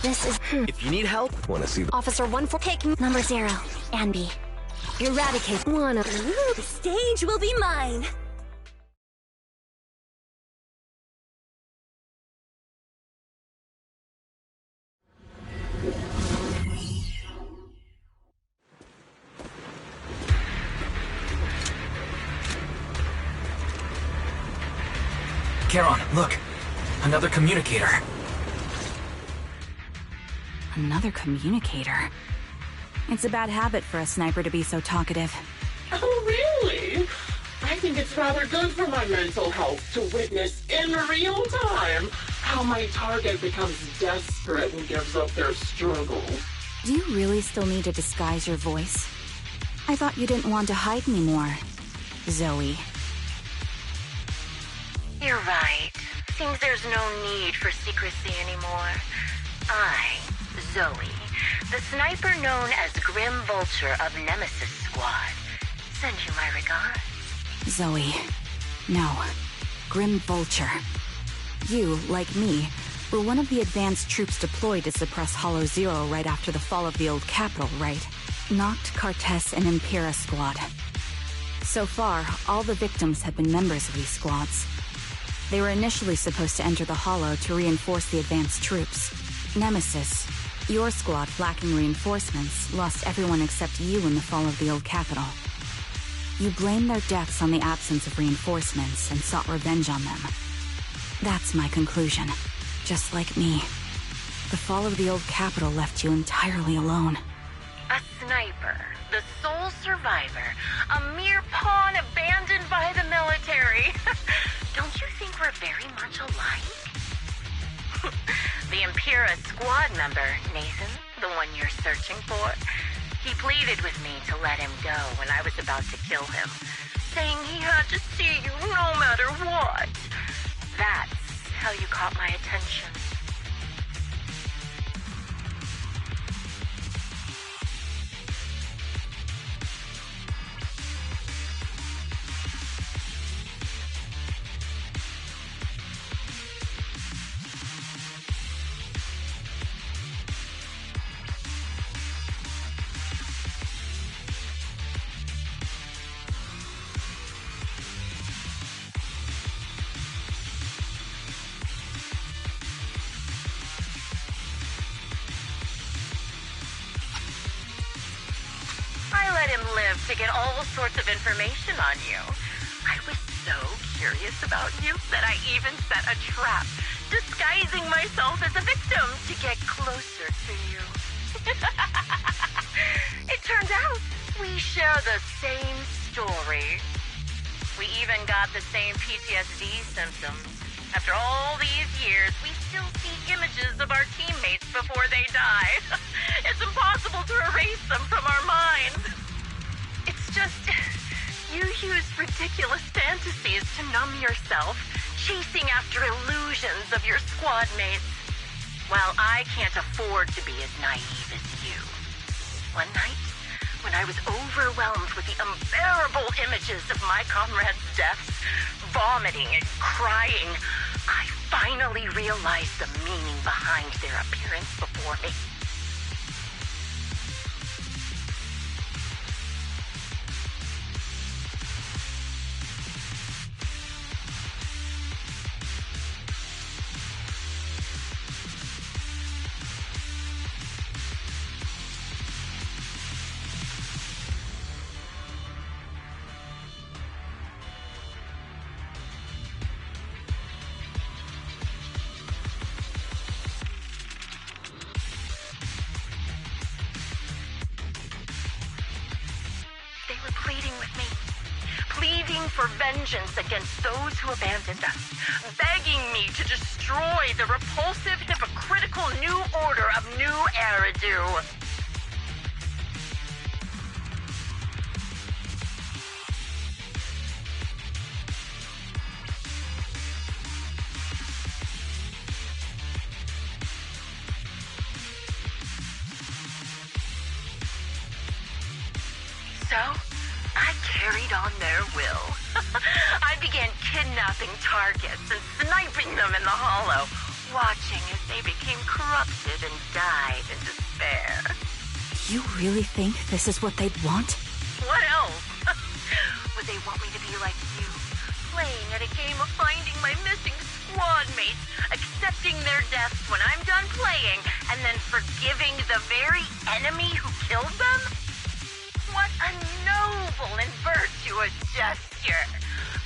This is... If you need help, wanna see... Officer 14, take number 0. Andy. Eradicate one of... The stage will be mine. Charon, look! Another communicator. Another communicator? It's a bad habit for a sniper to be so talkative. Oh, really? I think it's rather good for my mental health to witness in real time how my target becomes desperate and gives up their struggle. Do you really still need to disguise your voice? I thought you didn't want to hide anymore, Zoe. You're right. Seems there's no need for secrecy anymore. I, Zoe, the sniper known as Grim Vulture of Nemesis Squad, send you my regards. Zoe. No. Grim Vulture. You, like me, were one of the advanced troops deployed to suppress Hollow Zero right after the fall of the old capital, right? Noct, Cartes, and Impera Squad. So far, all the victims have been members of these squads. They were initially supposed to enter the Hollow to reinforce the advanced troops. Nemesis, your squad lacking reinforcements, lost everyone except you in the fall of the old capital. You blamed their deaths on the absence of reinforcements and sought revenge on them. That's my conclusion. Just like me. The fall of the old capital left you entirely alone. A sniper, the sole survivor, a mere pawn abandoned by the military. Don't you think we're very much alike? The Impera squad member, Nathan, the one you're searching for, he pleaded with me to let him go when I was about to kill him, saying he had to see you no matter what. That's how you caught my attention. To get all sorts of information on you. I was so curious about you that I even set a trap, disguising myself as a victim to get closer to you. It turns out we share the same story. We even got the same PTSD symptoms. After all these years, we still see images of our teammates before they die. It's impossible to erase them from our minds. Just, you use ridiculous fantasies to numb yourself, chasing after illusions of your squad mates, while I can't afford to be as naive as you. One night, when I was overwhelmed with the unbearable images of my comrades' deaths, vomiting and crying, I finally realized the meaning behind their appearance before me. For vengeance against those who abandoned us, begging me to destroy the repulsive, hypocritical new order of New Eridu. So, I carried on their will. I began kidnapping targets and sniping them in the Hollow, watching as they became corrupt tormented and die in despair. You really think this is what they'd want? What else? Would they want me to be like you, playing at a game of finding my missing squad mates, accepting their deaths when I'm done playing, and then forgiving the very enemy who killed them? What a noble and virtuous gesture!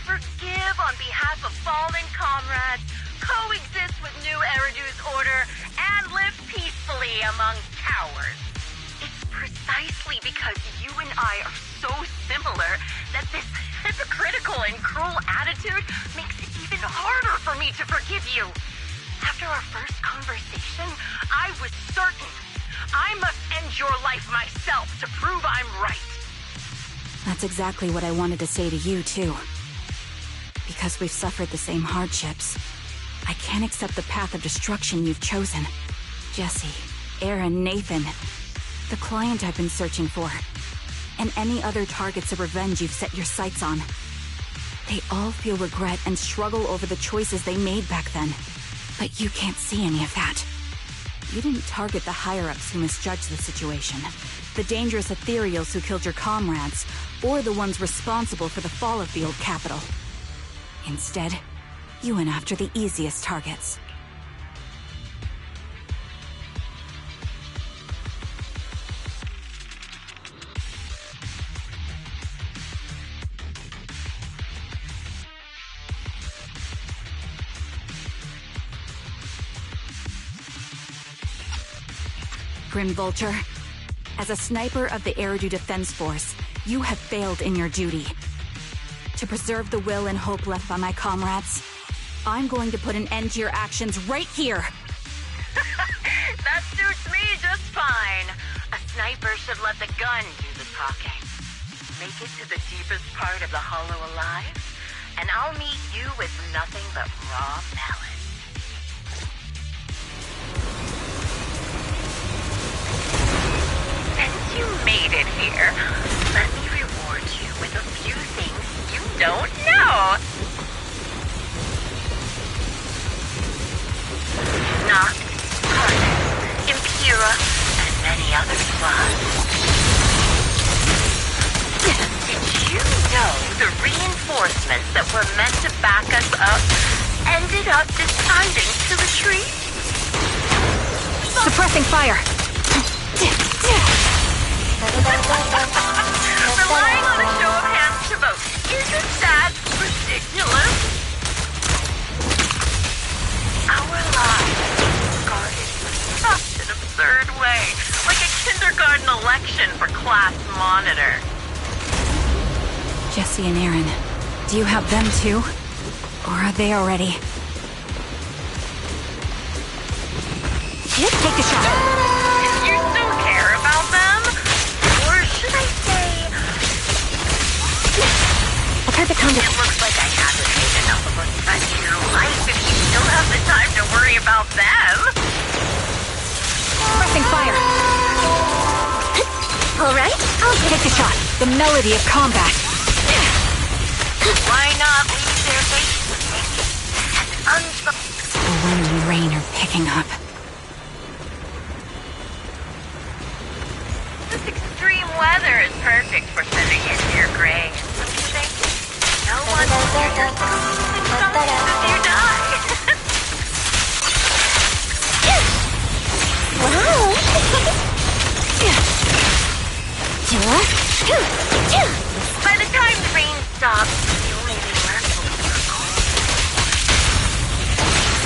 Forgive on behalf of fallen comrades, coexist with new Eridu's order, and live peacefully among cowards. It's precisely because you and I are so similar that this hypocritical and cruel attitude makes it even harder for me to forgive you. After our first conversation, I was certain I must end your life myself to prove I'm right. That's exactly what I wanted to say to you, too. Because we've suffered the same hardships, I can't accept the path of destruction you've chosen. Jesse, Aaron, Nathan, the client I've been searching for, and any other targets of revenge you've set your sights on. They all feel regret and struggle over the choices they made back then. But you can't see any of that. You didn't target the higher-ups who misjudged the situation, the dangerous ethereals who killed your comrades, or the ones responsible for the fall of the old capital. Instead, you went after the easiest targets. Grim Vulture, as a sniper of the Eridu Defense Force, you have failed in your duty. To preserve the will and hope left by my comrades, I'm going to put an end to your actions right here! That suits me just fine. A sniper should let the gun do the talking. Make it to the deepest part of the Hollow alive, and I'll meet you with nothing but raw melon. Since you made it here, let me reward you with a few things you don't know. Noct, Carnus, Impera, and many others plus. Did you know the reinforcements that were meant to back us up ended up deciding to retreat? Suppressing fire! Relying on a show of hands to vote, isn't that ridiculous? Our lives guarded in such an absurd way, like a kindergarten election for class monitor. Jesse and Aaron, do you have them too? Or are they already? Take a shot! You still care about them? Or should I say... I'll try the contact. It looks like I haven't made enough of a threat to your life if you still have the time to worry about them. Pressing fire! Alright, I'll Take the shot! The melody of combat! Why not leave their faces naked and The wind and rain are picking up. This extreme weather is perfect for sending in your grave. Don't you think? No one will hear your screams and cries as you die. Wow! By the time the rain stops, the only thing left will be your cold.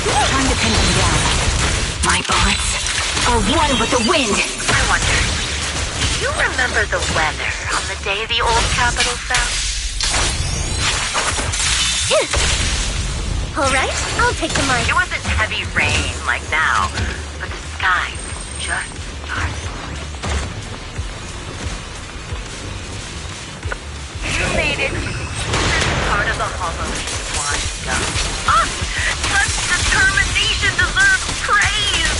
Time to pin them down. My bullets are one with the wind! I wonder, do you remember the weather on the day the old capital fell? Alright, I'll take the mark. It wasn't heavy rain like now, but the sky was just sparkling. You made it to this part of the hollow you want to go. Ah! Such determination deserves praise!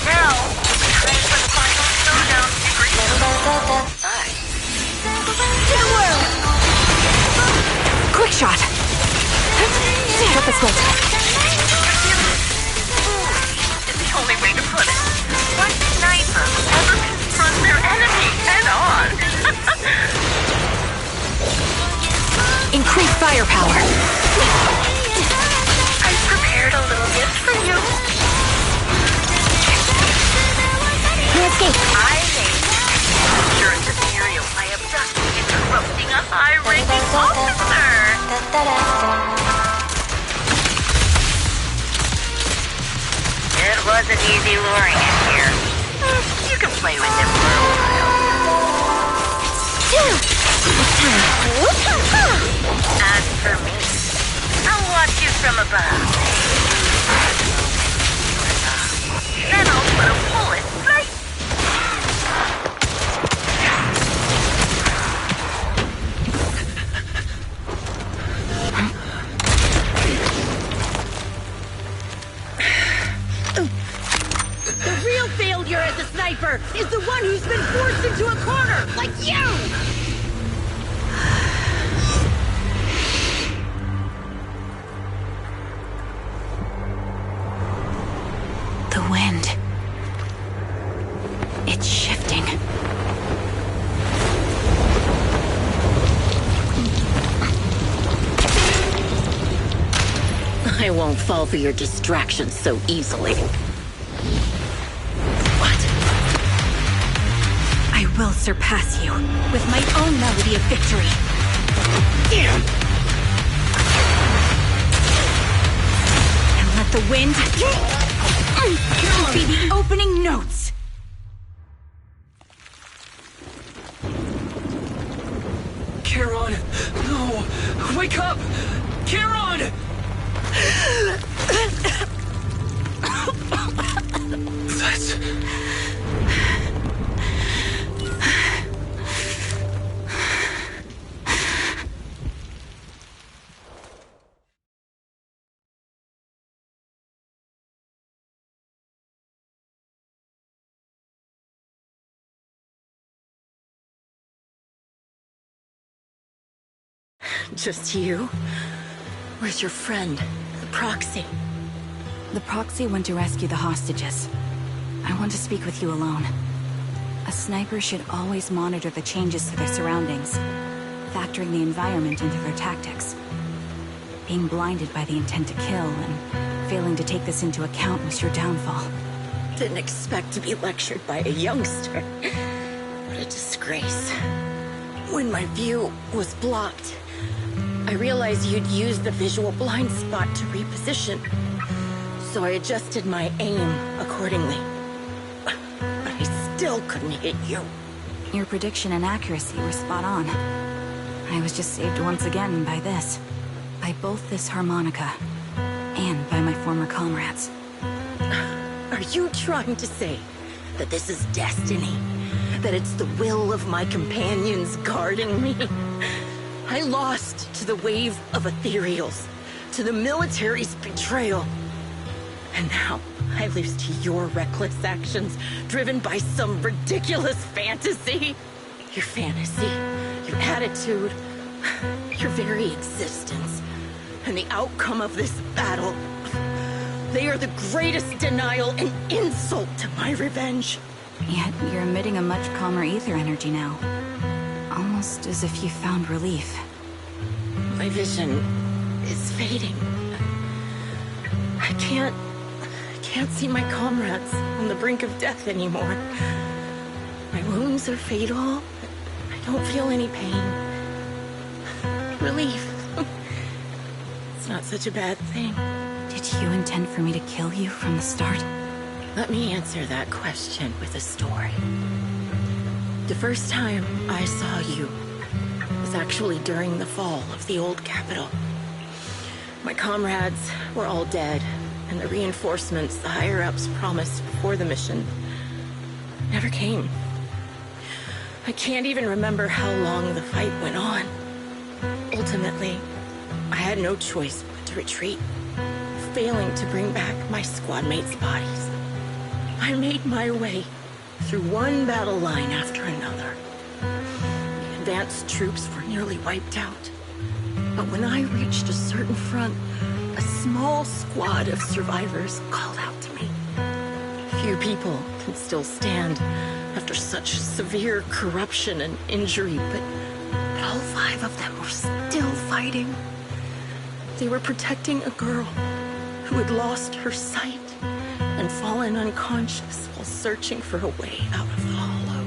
Now, time for the final showdown to be reached. To the world! Quick shot! Shut the scope. Is the only way to put it. ever confront their enemy head-on. Increase firepower. I've prepared a little gift for you. No escape. I made insurance material by abducting and corrupting a high-ranking officer. It wasn't easy luring it here. You can play with him for a while. As for me, I'll watch you from above. Then I'll put a bullet right. The real failure as a sniper is the one who's been forced into a corner, like you! The wind. It's shifting. I won't fall for your distractions so easily. What? I will surpass you with my own melody of victory. Damn! And let the wind be the opening notes. Charon! No! Wake up! Charon! That's... Just you? Where's your friend, the proxy? The proxy went to rescue the hostages. I want to speak with you alone. A sniper should always monitor the changes to their surroundings, factoring the environment into their tactics. Being blinded by the intent to kill and failing to take this into account was your downfall. Didn't expect to be lectured by a youngster. What a disgrace. When my view was blocked, I realized you'd used the visual blind spot to reposition. So I adjusted my aim accordingly. But I still couldn't hit you. Your prediction and accuracy were spot on. I was just saved once again by this. By both this harmonica, and by my former comrades. Are you trying to say that this is destiny? That it's the will of my companions guarding me? I lost to the wave of ethereals, to the military's betrayal. And now I lose to your reckless actions, driven by some ridiculous fantasy. Your fantasy, your attitude, your very existence, and the outcome of this battle. They are the greatest denial and insult to my revenge. Yet you're emitting a much calmer ether energy now. Almost as if you found relief. My vision is fading. I can't see my comrades on the brink of death anymore. My wounds are fatal. I don't feel any pain. Relief. It's not such a bad thing. Did you intend for me to kill you from the start? Let me answer that question with a story. The first time I saw you was actually during the fall of the old capital. My comrades were all dead, and the reinforcements the higher-ups promised before the mission never came. I can't even remember how long the fight went on. Ultimately, I had no choice but to retreat, failing to bring back my squad mates' bodies. I made my way through one battle line after another. The advanced troops were nearly wiped out. But when I reached a certain front, a small squad of survivors called out to me. few people can still stand after such severe corruption and injury, but all 5 of them were still fighting. They were protecting a girl who had lost her sight and fallen unconscious while searching for a way out of the hollow.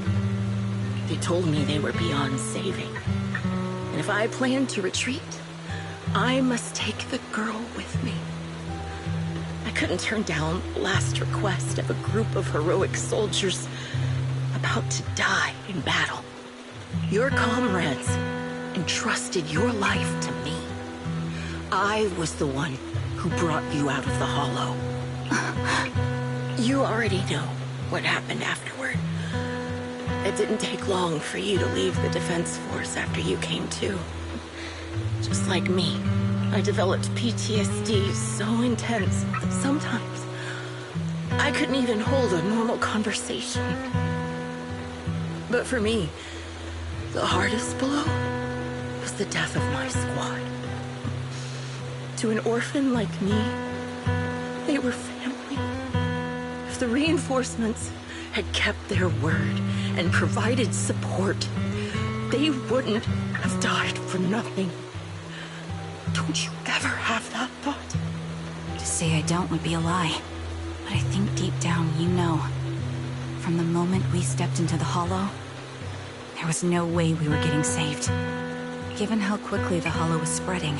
They told me they were beyond saving, and if I planned to retreat, I must take the girl with me. I couldn't turn down the last request of a group of heroic soldiers about to die in battle. Your comrades entrusted your life to me. I was the one who brought you out of the hollow. You already know what happened afterward. It didn't take long for you to leave the Defense Force after you came to. Just like me, I developed PTSD so intense that sometimes I couldn't even hold a normal conversation. But for me, the hardest blow was the death of my squad. To an orphan like me, they were family. If the reinforcements had kept their word and provided support, they wouldn't have died for nothing. Don't you ever have that thought? To say I don't would be a lie. But I think deep down you know. From the moment we stepped into the hollow, there was no way we were getting saved. Given how quickly the hollow was spreading,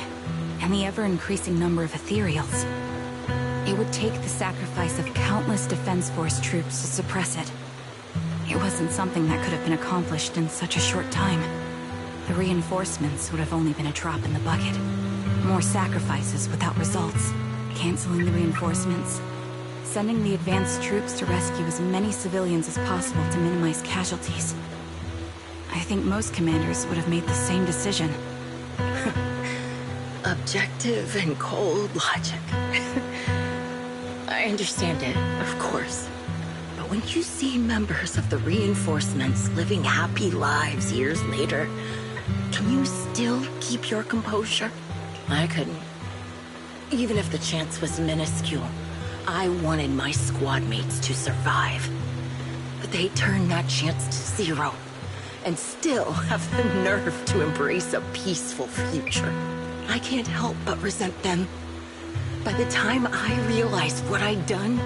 and the ever-increasing number of ethereals, it would take the sacrifice of countless Defense Force troops to suppress it. It wasn't something that could have been accomplished in such a short time. The reinforcements would have only been a drop in the bucket. More sacrifices without results. Canceling the reinforcements. Sending the advanced troops to rescue as many civilians as possible to minimize casualties. I think most commanders would have made the same decision. Objective and cold logic. I understand it, of course. But when you see members of the reinforcements living happy lives years later, can you still keep your composure? I couldn't. Even if the chance was minuscule, I wanted my squad mates to survive. But they turned that chance to 0, and still have the nerve to embrace a peaceful future. I can't help but resent them. By the time I realized what I'd done,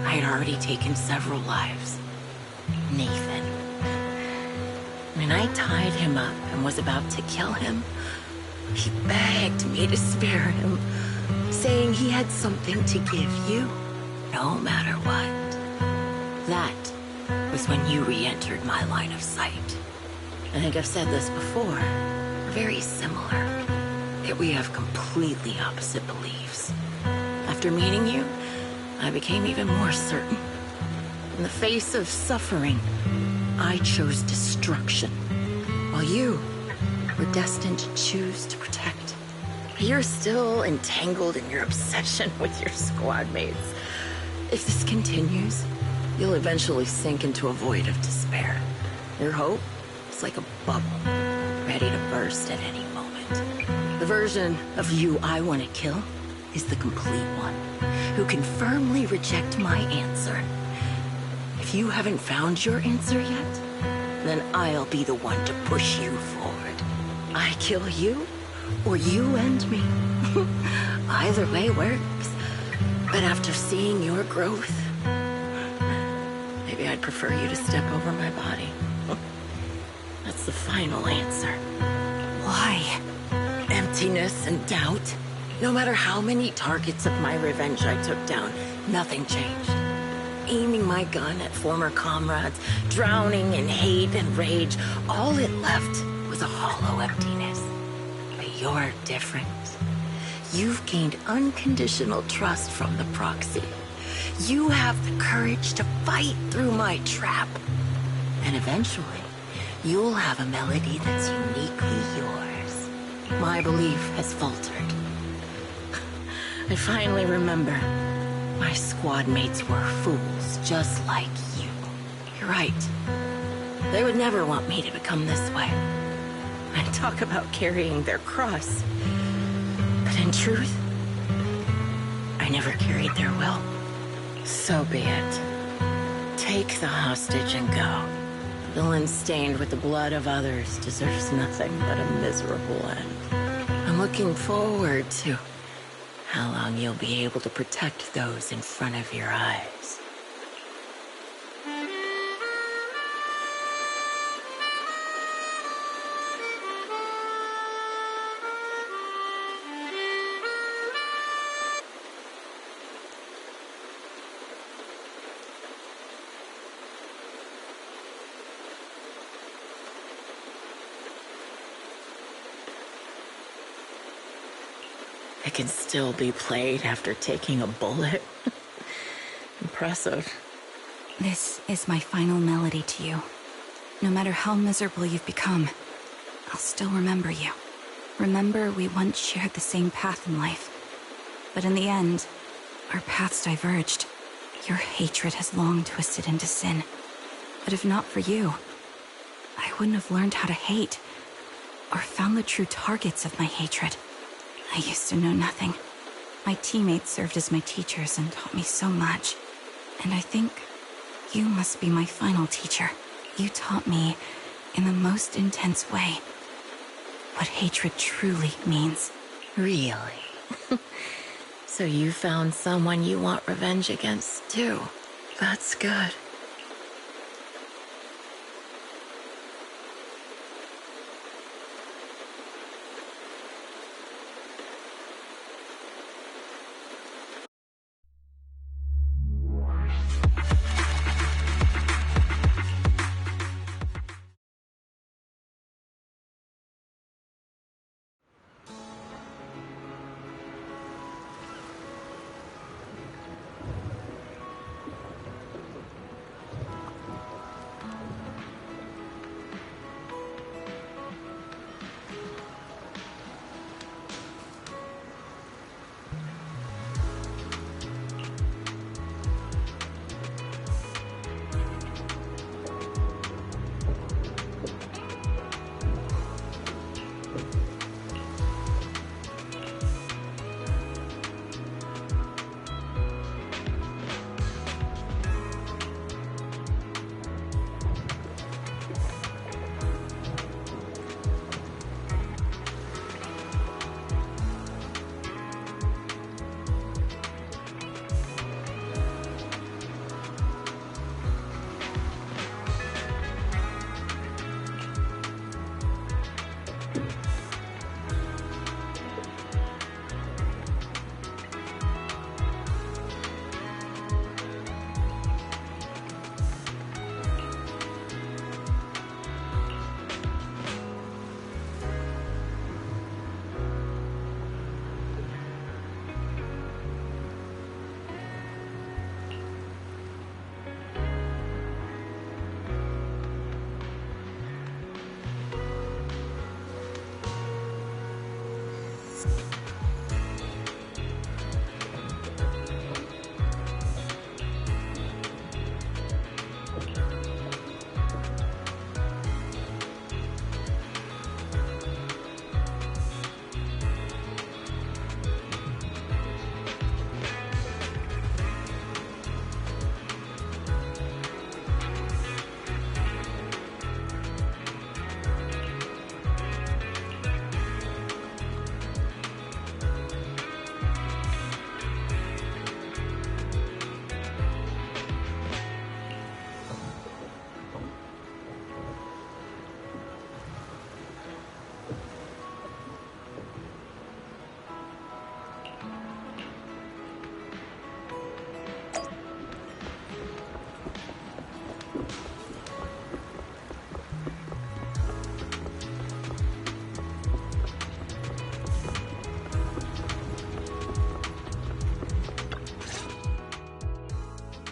I had already taken several lives. Nathan. When I tied him up and was about to kill him, he begged me to spare him, saying he had something to give you, no matter what. That was when you re-entered my line of sight. I think I've said this before. We're very similar, yet we have completely opposite beliefs. After meeting you, I became even more certain. In the face of suffering, I chose destruction, while you were destined to choose to protect. You're still entangled in your obsession with your squad mates. If this continues, you'll eventually sink into a void of despair. Your hope is like a bubble, ready to burst at any moment. The version of you I want to kill is the complete one, who can firmly reject my answer. If you haven't found your answer yet, then I'll be the one to push you forward. I kill you, or you end me. Either way works. But after seeing your growth, maybe I'd prefer you to step over my body. That's the final answer. Why? Emptiness and doubt. No matter how many targets of my revenge I took down, nothing changed. Aiming my gun at former comrades, drowning in hate and rage, all it left was a hollow emptiness. But you're different. You've gained unconditional trust from the proxy. You have the courage to fight through my trap. And eventually, you'll have a melody that's uniquely yours. My belief has faltered. I finally remember. My squad mates were fools, just like you. You're right. They would never want me to become this way. I talk about carrying their cross. But in truth, I never carried their will. So be it. Take the hostage and go. Villain stained with the blood of others deserves nothing but a miserable end. I'm looking forward to how long you'll be able to protect those in front of your eyes. It can still be played after taking a bullet. Impressive. This is my final melody to you. No matter how miserable you've become, I'll still remember you. Remember we once shared the same path in life. But in the end, our paths diverged. Your hatred has long twisted into sin. But if not for you, I wouldn't have learned how to hate, or found the true targets of my hatred. I used to know nothing. My teammates served as my teachers and taught me so much. And I think you must be my final teacher. You taught me, in the most intense way, what hatred truly means. Really? So you found someone you want revenge against, too. That's good.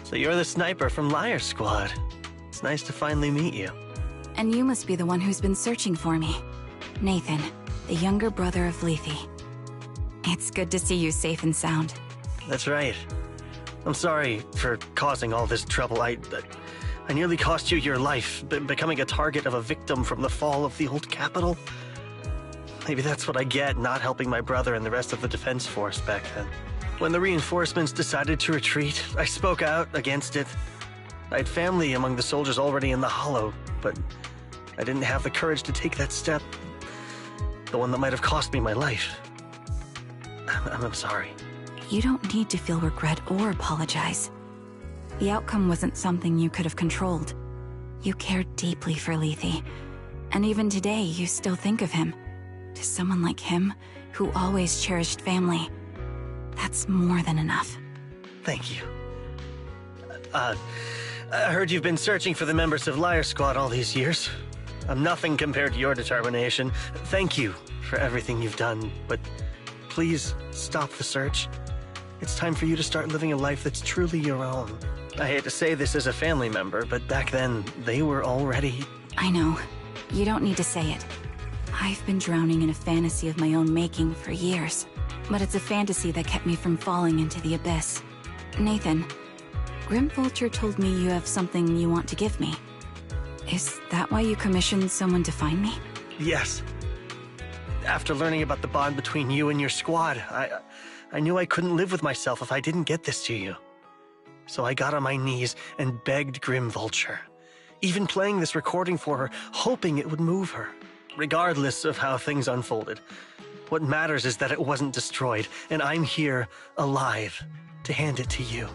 So you're the sniper from Liar Squad. It's nice to finally meet you. And you must be the one who's been searching for me. Nathan, the younger brother of Lethe. It's good to see you safe and sound. That's right. I'm sorry for causing all this trouble. I nearly cost you your life, becoming a target of a victim from the fall of the old capital. Maybe that's what I get not helping my brother and the rest of the defense force back then. When the reinforcements decided to retreat, I spoke out against it. I had family among the soldiers already in the Hollow, but I didn't have the courage to take that step. The one that might have cost me my life. I'm sorry. You don't need to feel regret or apologize. The outcome wasn't something you could have controlled. You cared deeply for Lethe, and even today you still think of him. To someone like him, who always cherished family, that's more than enough. Thank you. I heard you've been searching for the members of Liar Squad all these years. I'm nothing compared to your determination. Thank you for everything you've done, but please stop the search. It's time for you to start living a life that's truly your own. I hate to say this as a family member, but back then, they were already... I know. You don't need to say it. I've been drowning in a fantasy of my own making for years, but it's a fantasy that kept me from falling into the abyss. Nathan, Grim Vulture told me you have something you want to give me. Is that why you commissioned someone to find me? Yes. After learning about the bond between you and your squad, I knew I couldn't live with myself if I didn't get this to you. So I got on my knees and begged Grim Vulture, even playing this recording for her, hoping it would move her. Regardless of how things unfolded, what matters is that it wasn't destroyed, and I'm here, alive, to hand it to you.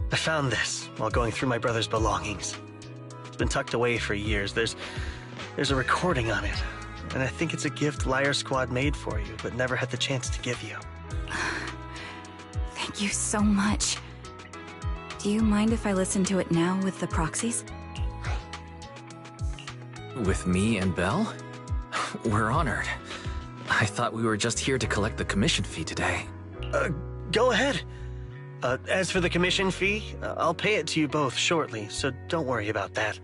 I found this while going through my brother's belongings. It's been tucked away for years. There's a recording on it, and I think it's a gift Liar Squad made for you, but never had the chance to give you. Thank you so much. Do you mind if I listen to it now with the proxies? With me and Belle? We're honored. I thought we were just here to collect the commission fee today. Go ahead. As for the commission fee, I'll pay it to you both shortly, so don't worry about that.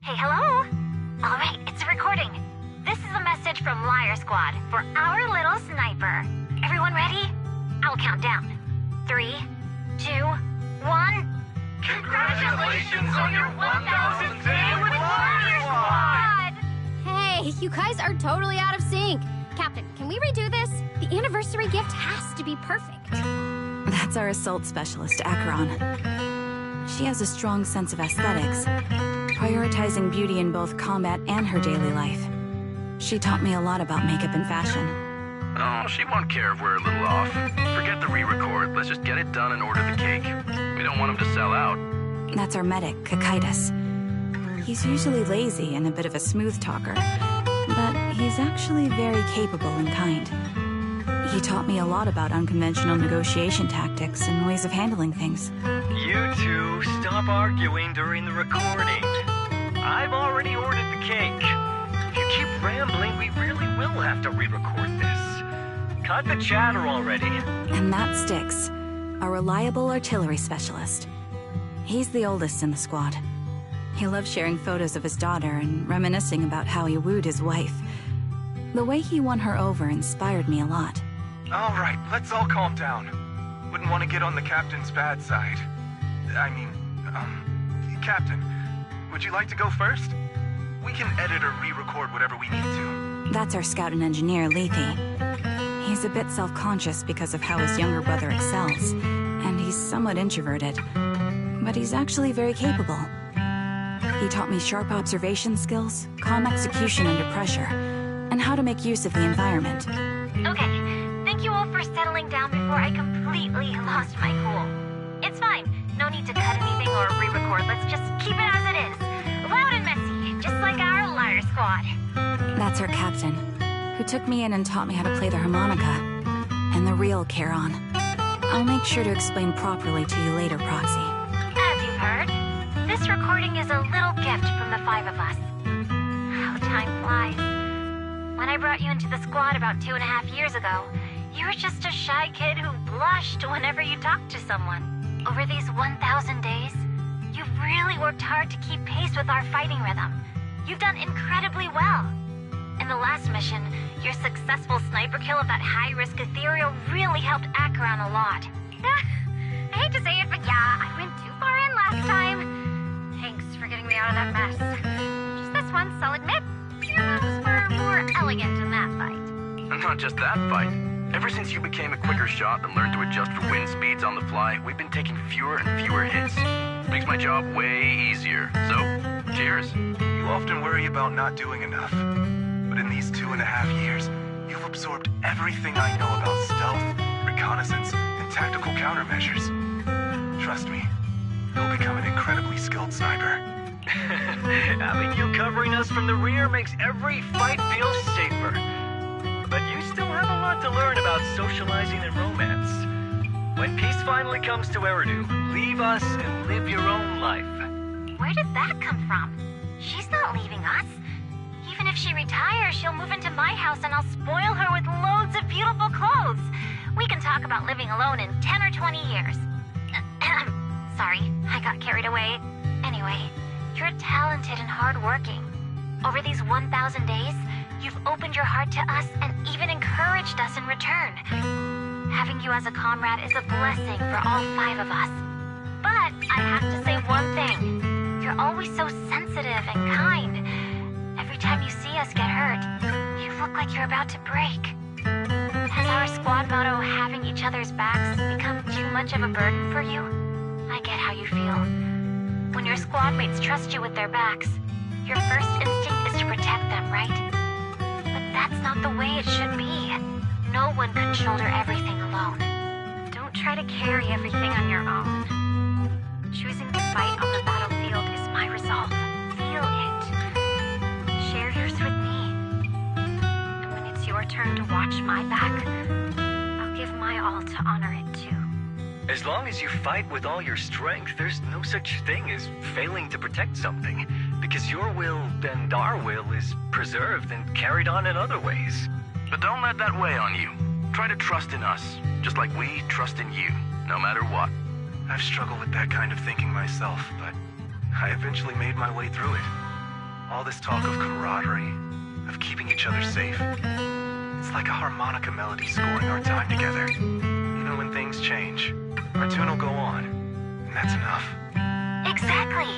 Hey, hello? All right, it's a recording. This is a message from Liar Squad for our little sniper. Everyone ready? I'll count down. 3, 2, 1. Congratulations on your 1,000th day with Liar Squad! Hey, you guys are totally out of sync. Captain, can we redo this? The anniversary gift has to be perfect. That's our assault specialist, Acheron. She has a strong sense of aesthetics, prioritizing beauty in both combat and her daily life. She taught me a lot about makeup and fashion. Oh, she won't care if we're a little off. Forget the re-record. Let's just get it done and order the cake. We don't want him to sell out. That's our medic, Kakaitis. He's usually lazy and a bit of a smooth talker, but he's actually very capable and kind. He taught me a lot about unconventional negotiation tactics and ways of handling things. You two, stop arguing during the recording. I've already ordered the cake. If you keep rambling, we really will have to re-record this. Cut the chatter already. And that sticks. A reliable artillery specialist. He's the oldest in the squad. He loves sharing photos of his daughter and reminiscing about how he wooed his wife. The way he won her over inspired me a lot. All right, let's all calm down. Wouldn't want to get on the captain's bad side. Captain, would you like to go first? We can edit or re-record whatever we need to. That's our scout and engineer, Lethe. He's a bit self-conscious because of how his younger brother excels, and he's somewhat introverted. But he's actually very capable. He taught me sharp observation skills, calm execution under pressure, and how to make use of the environment. Okay, thank you all for settling down before I completely lost my cool. It's fine. No need to cut anything or re-record. Let's just keep it as it is. Loud and messy, just like our Liar Squad. That's our captain, who took me in and taught me how to play the harmonica. And the real Charon. I'll make sure to explain properly to you later, Proxy. As you've heard, this recording is a little gift from the 5 of us. time flies. When I brought you into the squad about 2.5 years ago, you were just a shy kid who blushed whenever you talked to someone. Over these 1,000 days, you've really worked hard to keep pace with our fighting rhythm. You've done incredibly well. In the last mission, your successful sniper kill of that high-risk ethereal really helped Acheron a lot. I hate to say it, but yeah, I went too far in last time. Thanks for getting me out of that mess. Just this once, I'll admit, your moves were more elegant in that fight. And not just that fight. Ever since you became a quicker shot and learned to adjust for wind speeds on the fly, we've been taking fewer and fewer hits. Makes my job way easier. So, cheers. You often worry about not doing enough. But in these 2.5 years, you've absorbed everything I know about stealth, reconnaissance, and tactical countermeasures. Trust me, you'll become an incredibly skilled sniper. Having you covering us from the rear makes every fight feel safer. But you still have a lot to learn about socializing and romance. When peace finally comes to Eridu, leave us and live your own life. Where did that come from? She's not leaving us. Even if she retires, she'll move into my house and I'll spoil her with loads of beautiful clothes. We can talk about living alone in 10 or 20 years. Sorry, I got carried away. Anyway, you're talented and hardworking. Over these 1,000 days, you've opened your heart to us and even encouraged us in return. Having you as a comrade is a blessing for all 5 of us. But I have to say one thing. You're always so sensitive and kind. Every time you see us get hurt, you look like you're about to break. Has our squad motto, having each other's backs, become too much of a burden for you? I get how you feel. When your squad mates trust you with their backs, your first instinct is to protect them, right? But that's not the way it should be. No one can shoulder everything alone. Don't try to carry everything on your own. Choosing to fight on the battlefield is my resolve. Feel it. Share yours with me. And when it's your turn to watch my back, I'll give my all to honor it too. As long as you fight with all your strength, there's no such thing as failing to protect something, because your will and our will is preserved and carried on in other ways. But don't let that weigh on you. Try to trust in us, just like we trust in you, no matter what. I've struggled with that kind of thinking myself, but I eventually made my way through it. All this talk of camaraderie, of keeping each other safe, it's like a harmonica melody scoring our time together. Even when things change, our tune will go on, and that's enough. Exactly.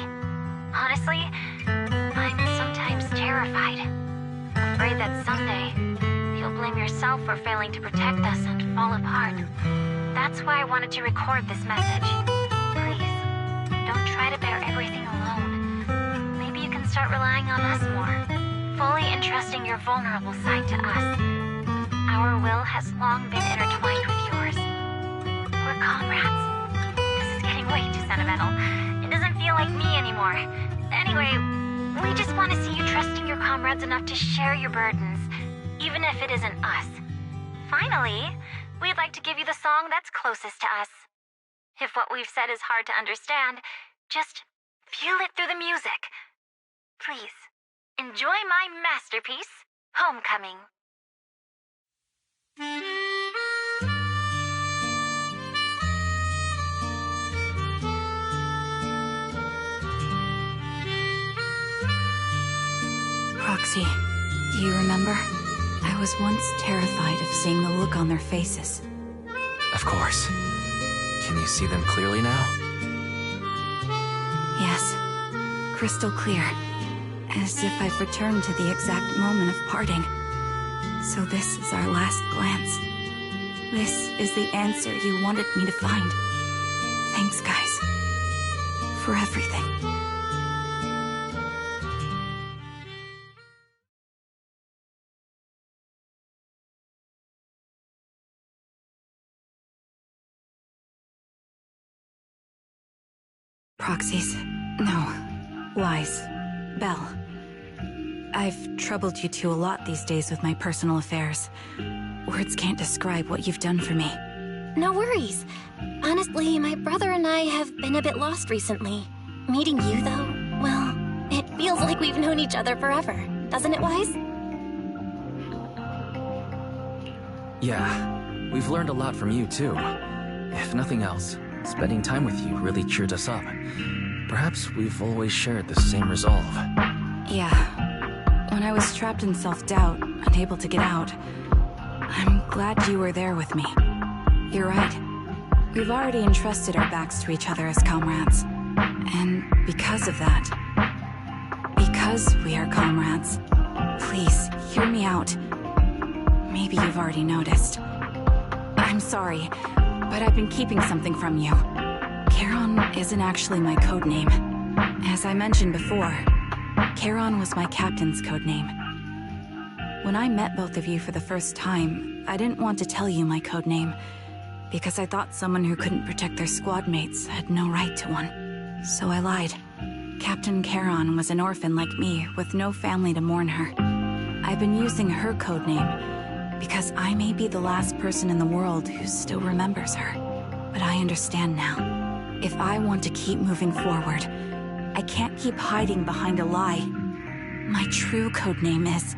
Honestly, I'm sometimes terrified. Afraid that someday, you'll blame yourself for failing to protect us and fall apart. That's why I wanted to record this message. Please, don't try to bear everything alone. Maybe you can start relying on us more, fully entrusting your vulnerable side to us. Our will has long been intertwined with yours. We're comrades. This is getting way too sentimental. It doesn't feel like me anymore. Anyway, we just want to see you trusting your comrades enough to share your burdens, even if it isn't us. Finally, we'd like to give you the song that's closest to us. If what we've said is hard to understand, just feel it through the music. Please, enjoy my masterpiece, Homecoming. Proxy, do you remember? I was once terrified of seeing the look on their faces. Of course. Can you see them clearly now? Yes, crystal clear. As if I've returned to the exact moment of parting. So this is our last glance. This is the answer you wanted me to find. Thanks, guys. For everything. Proxies. No. Lies. Belle. I've troubled you two a lot these days with my personal affairs. Words can't describe what you've done for me. No worries. Honestly, my brother and I have been a bit lost recently. Meeting you, though, well, it feels like we've known each other forever. doesn't it, Wise? Yeah, we've learned a lot from you too. If nothing else, spending time with you really cheered us up. Perhaps we've always shared the same resolve. Yeah. When I was trapped in self-doubt, unable to get out, I'm glad you were there with me. You're right. We've already entrusted our backs to each other as comrades. And because of that, because we are comrades, please, hear me out. Maybe you've already noticed. I'm sorry, but I've been keeping something from you. Charon isn't actually my codename. As I mentioned before, Charon was my captain's codename. When I met both of you for the first time, I didn't want to tell you my codename, because I thought someone who couldn't protect their squad mates had no right to one. So I lied. Captain Charon was an orphan like me, with no family to mourn her. I've been using her codename, because I may be the last person in the world who still remembers her. But I understand now. If I want to keep moving forward, I can't keep hiding behind a lie. My true codename is...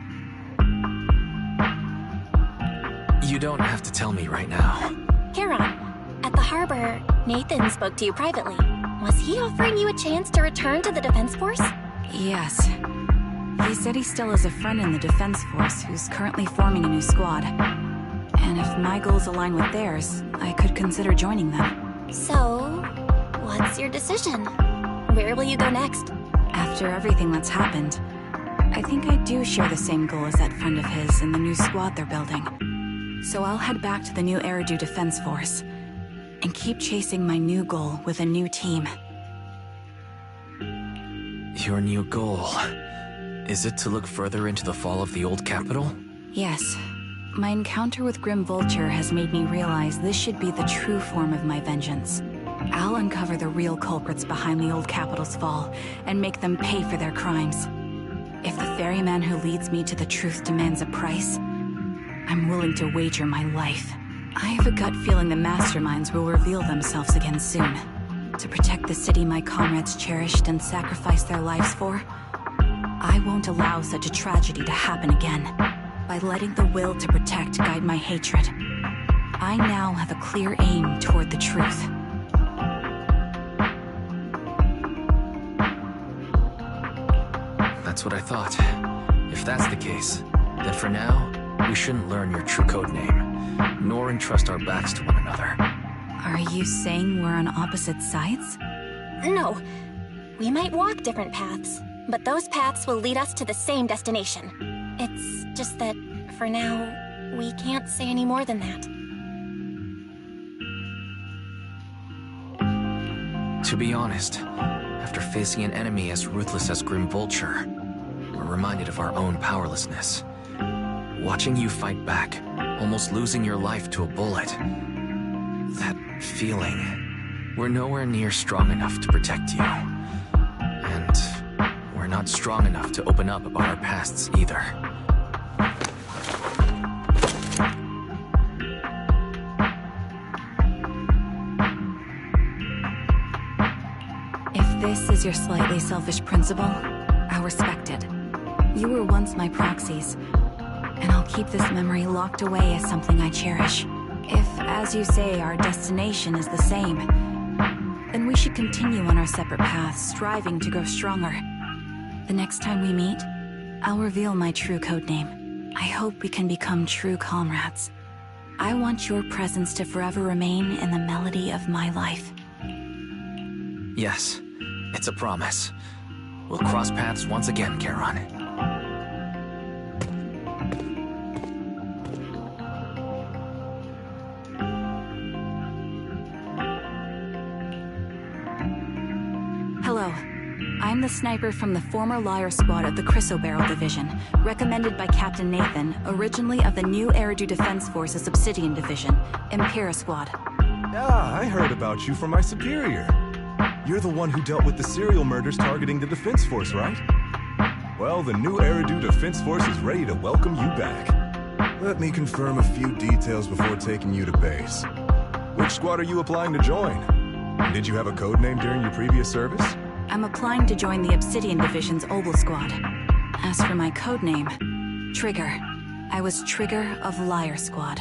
You don't have to tell me right now. Charon, at the harbor, Nathan spoke to you privately. Was he offering you a chance to return to the Defense Force? Yes. He said he still has a friend in the Defense Force who's currently forming a new squad. And if my goals align with theirs, I could consider joining them. So, what's your decision? Where will you go next? After everything that's happened, I think I do share the same goal as that friend of his in the new squad they're building. So I'll head back to the new Eridu Defense Force and keep chasing my new goal with a new team. Your new goal... is it to look further into the fall of the old capital? Yes. My encounter with Grim Vulture has made me realize this should be the true form of my vengeance. I'll uncover the real culprits behind the old capital's fall and make them pay for their crimes. If the ferryman who leads me to the truth demands a price, I'm willing to wager my life. I have a gut feeling the masterminds will reveal themselves again soon. To protect the city my comrades cherished and sacrificed their lives for, I won't allow such a tragedy to happen again. By letting the will to protect guide my hatred, I now have a clear aim toward the truth. That's what I thought. If that's the case, then for now, we shouldn't learn your true codename, nor entrust our backs to one another. Are you saying we're on opposite sides? No. We might walk different paths, but those paths will lead us to the same destination. It's just that, for now, we can't say any more than that. To be honest, after facing an enemy as ruthless as Grim Vulture, we're reminded of our own powerlessness. Watching you fight back, almost losing your life to a bullet. That feeling. We're nowhere near strong enough to protect you. And we're not strong enough to open up about our pasts either. If this is your slightly selfish principle, I'll respect it. You were once my proxies, and I'll keep this memory locked away as something I cherish. If, as you say, our destination is the same, then we should continue on our separate paths, striving to grow stronger. The next time we meet, I'll reveal my true codename. I hope we can become true comrades. I want your presence to forever remain in the melody of my life. Yes, it's a promise. We'll cross paths once again, Charon. Hello. I'm the sniper from the former Liar Squad of the Chrysoberyl Division, recommended by Captain Nathan, originally of the new Eridu Defense Force's Obsidian Division, Impera Squad. Ah, I heard about you from my superior. You're the one who dealt with the serial murders targeting the Defense Force, right? Well, the new Eridu Defense Force is ready to welcome you back. Let me confirm a few details before taking you to base. Which squad are you applying to join? And did you have a code name during your previous service? I'm applying to join the Obsidian Division's Obel Squad. As for my codename, Trigger. I was Trigger of Liar Squad.